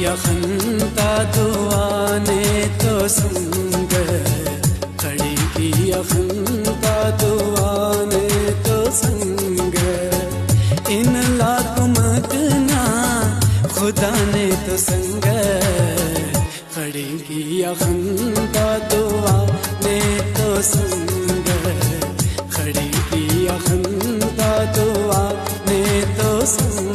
यखनता दुआ ने तो संग खड़ी की, यखनता दुआ ने तो संग इन लाकुमतना खुदा ने तो संग खड़ी की, यखनता दुआ ने तो संग खड़ी की, यखनता दुआ ने तो संग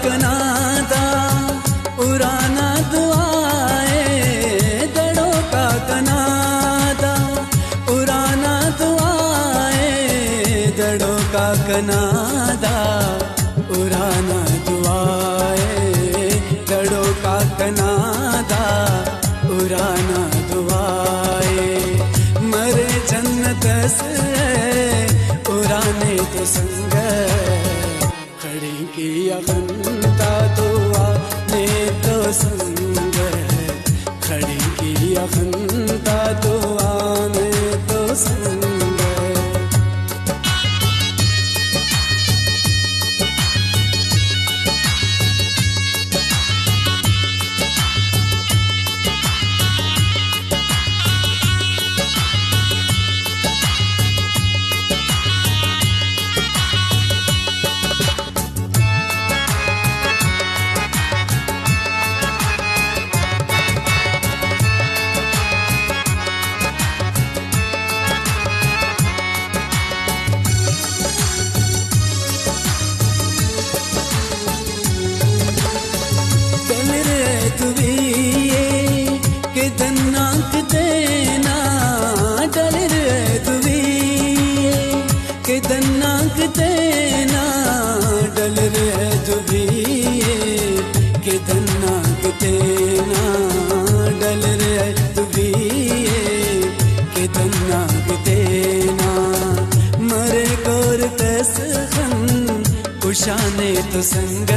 कनादा उराना दुआए, दड़ों का कनादा उराना दुआए, दड़ों का कनादा उराना दुआए, दड़ों का कनादा उराना दुआए, मरे जन्नत से उराने तो संग खड़ी की, यखनता दुआ ने तो संग खड़ी की, यखनता दुआ ने तो संग दन्नाक देना डल रे दुविए के दन्नाक देना डल रे दुविए के दन्नाक देना डल रे दुविए के दन्नाक देना मरे गोर तसखन कुशाने तो संग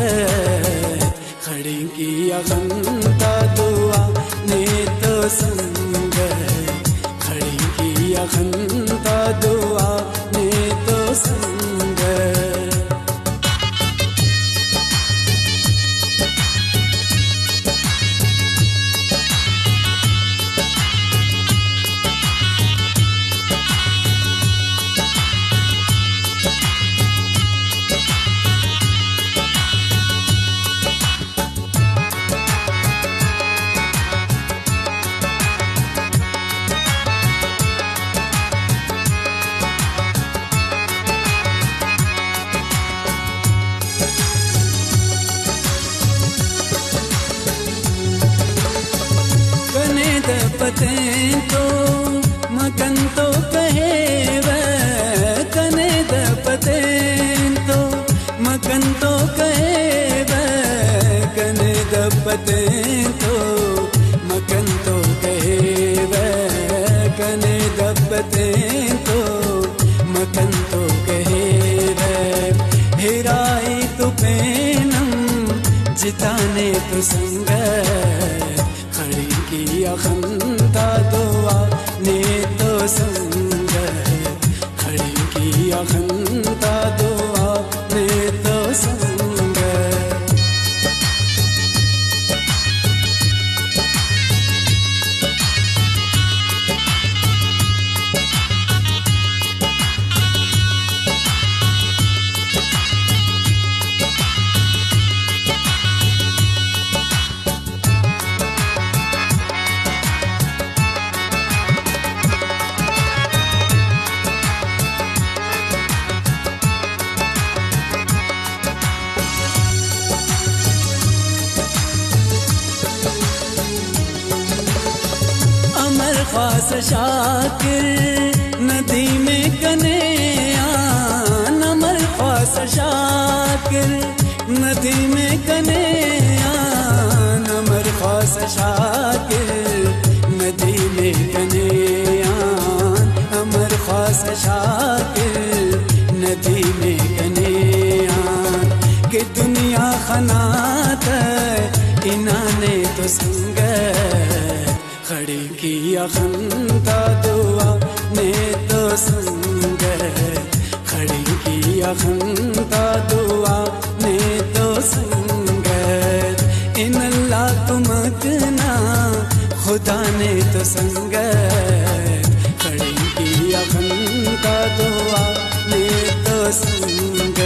खड़ी की, यखनता दुआ ने तो संग खड़ी की, यखनता दुआ ने तो संग पते तो मकन तो कहे वह कने दपते तो मकन तो कहे वह कने दपते तो मकन तो कहे वह कने दपते तो मकन तो कहे वह हिराई तो पेनम जिताने तो संग खड़ी की, यखनता दुआ ने तो संग खड़ी की, यखनता दुआ ने तो संग खास शाकिर नदी में कन्हैया नमर खास शाकिर नदी में कन्हैया नमर खास शाकिर नदी में कन्हैया अमर खास शाकिर नदी में कन्हैया कि दुनिया खनात इन्हाने तो संग खड़ी किया खंता दुआ ने तो संग खड़ी किया खंता दुआ ने तो संग इन अल्लाह तुमकना खुदा ने तो संग खड़ी किया खंता दुआ ने तो संग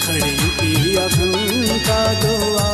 खड़ी किया खंता दुआ